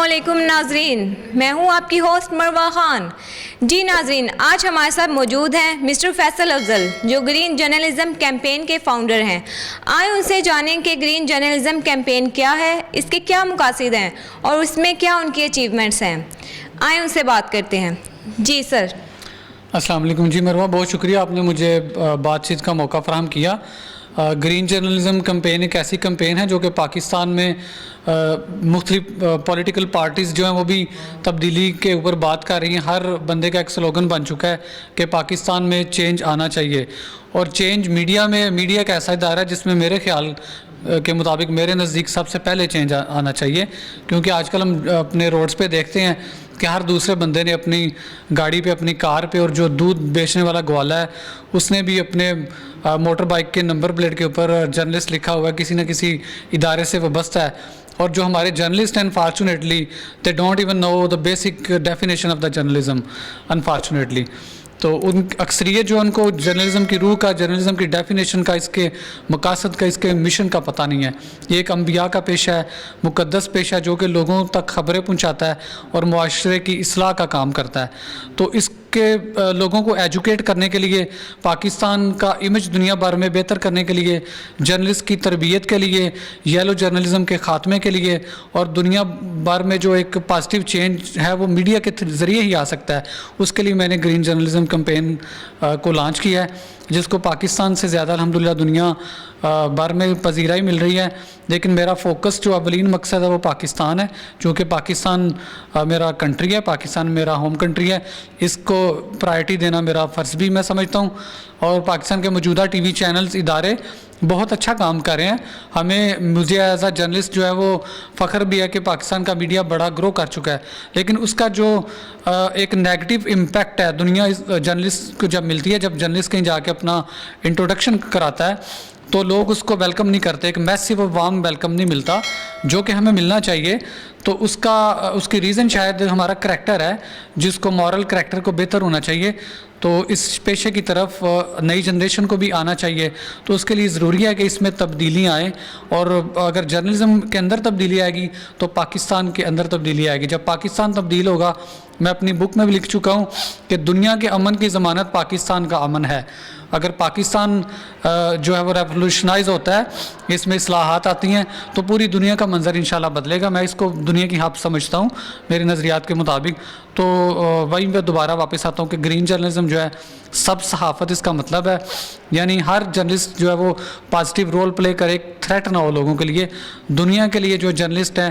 علیکم ناظرین، میں ہوں آپ کی ہوسٹ مروہ خان۔ جی ناظرین، آج ہمارے ساتھ موجود ہیں مسٹر فیصل افضل، جو گرین جرنلزم کیمپین کے فاؤنڈر ہیں۔ آئے ان سے جانیں کہ گرین جرنلزم کیمپین کیا ہے، اس کے کیا مقاصد ہیں اور اس میں کیا ان کی اچیومنٹس ہیں۔ آئے ان سے بات کرتے ہیں۔ جی سر۔ السلام علیکم۔ جی مروہ، بہت شکریہ، آپ نے مجھے بات چیت کا موقع فراہم کیا۔ گرین جرنلزم کیمپین ایک ایسی کیمپین ہے جو کہ پاکستان میں مختلف پولیٹیکل پارٹیز جو ہیں وہ بھی تبدیلی کے اوپر بات کر رہی ہیں۔ ہر بندے کا ایک سلوگن بن چکا ہے کہ پاکستان میں چینج آنا چاہیے، اور چینج میڈیا ایک ایسا ادارہ ہے جس میں میرے خیال کے مطابق میرے نزدیک سب سے پہلے چینج آنا چاہیے، کیونکہ آج کل ہم اپنے روڈز پہ دیکھتے ہیں کہ ہر دوسرے بندے نے اپنی گاڑی پہ، اپنی کار پہ، اور جو دودھ بیچنے والا گوالا ہے اس نے بھی اپنے موٹر بائک کے نمبر پلیٹ کے اوپر جرنلسٹ لکھا ہوا ہے، کسی نہ کسی ادارے سے وابستہ ہے۔ اور جو ہمارے جرنلسٹ ہیں unfortunately they don't even know the basic definition of the journalism unfortunately. تو ان اکثریت جو ان کو جرنلزم کی روح کا، جرنلزم کی ڈیفینیشن کا، اس کے مقاصد کا، اس کے مشن کا پتہ نہیں ہے۔ یہ ایک انبیاء کا پیشہ ہے، مقدس پیشہ، جو کہ لوگوں تک خبریں پہنچاتا ہے اور معاشرے کی اصلاح کا کام کرتا ہے۔ تو اس کے لوگوں کو ایجوکیٹ کرنے کے لیے، پاکستان کا امیج دنیا بھر میں بہتر کرنے کے لیے، جرنلسٹ کی تربیت کے لیے، یلو جرنلزم کے خاتمے کے لیے، اور دنیا بھر میں جو ایک پازیٹیو چینج ہے وہ میڈیا کے ذریعے ہی آ سکتا ہے، اس کے لیے میں نے گرین جرنلزم کیمپین کو لانچ کیا ہے، جس کو پاکستان سے زیادہ الحمدللہ دنیا بھر میں پذیرائی مل رہی ہے۔ لیکن میرا فوکس جو اولین مقصد ہے وہ پاکستان ہے، چونکہ پاکستان میرا کنٹری ہے، پاکستان میرا ہوم کنٹری ہے، اس کو پرائرٹی دینا میرا فرض بھی میں سمجھتا ہوں۔ اور پاکستان کے موجودہ ٹی وی چینلز، ادارے بہت اچھا کام کر رہے ہیں۔ مجھے ایز اے جرنلسٹ جو ہے وہ فخر بھی ہے کہ پاکستان کا میڈیا بڑا گرو کر چکا ہے، لیکن اس کا جو ایک نیگیٹو امپیکٹ ہے، دنیا جرنلسٹ کو جب ملتی ہے، جب جرنلسٹ کہیں جا کے اپنا انٹروڈکشن کراتا ہے تو لوگ اس کو ویلکم نہیں کرتے، ایک میسیو اور وارم ویلکم نہیں ملتا جو کہ ہمیں ملنا چاہیے۔ تو اس کی ریزن شاید ہمارا کریکٹر ہے، جس کو مورل کریکٹر کو بہتر ہونا چاہیے۔ تو اس پیشے کی طرف نئی جنریشن کو بھی آنا چاہیے، تو اس کے لیے ضروری ہے کہ اس میں تبدیلیاں آئیں، اور اگر جرنلزم کے اندر تبدیلی آئے گی تو پاکستان کے اندر تبدیلی آئے گی۔ جب پاکستان تبدیل ہوگا، میں اپنی بک میں بھی لکھ چکا ہوں کہ دنیا کے امن کی ضمانت پاکستان کا امن ہے۔ اگر پاکستان جو ہے وہ ریولوشنائز ہوتا ہے، اس میں اصلاحات آتی ہیں، تو پوری دنیا کا منظر انشاءاللہ بدلے گا۔ میں اس کو دنیا کی ہب سمجھتا ہوں میرے نظریات کے مطابق۔ تو وہی میں دوبارہ واپس آتا ہوں کہ گرین جرنلزم جو ہے سب صحافت، اس کا مطلب ہے یعنی ہر جرنلسٹ جو ہے وہ پازیٹیو رول پلے کرے، ایک تھریٹ نہ ہو لوگوں کے لیے۔ دنیا کے لیے جو جرنلسٹ ہیں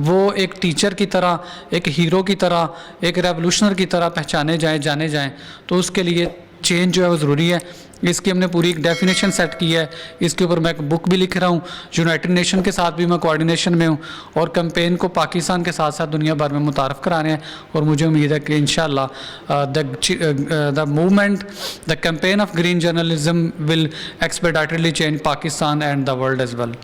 وہ ایک ٹیچر کی طرح، ایک ہیرو کی طرح، ایک ریولوشنر کی طرح پہچانے جائیں، جانے جائیں۔ تو اس کے لیے چینج جو ہے وہ ضروری ہے۔ اس کی ہم نے پوری ایک ڈیفینیشن سیٹ کی ہے، اس کے اوپر میں ایک بک بھی لکھ رہا ہوں، یونائٹڈ نیشن کے ساتھ بھی میں کوآرڈینیشن میں ہوں، اور کیمپین کو پاکستان کے ساتھ ساتھ دنیا بھر میں متعارف کرا رہے ہیں۔ اور مجھے امید ہے کہ انشاءاللہ the movement, the campaign of green journalism will expeditedly change Pakistan and the world as well.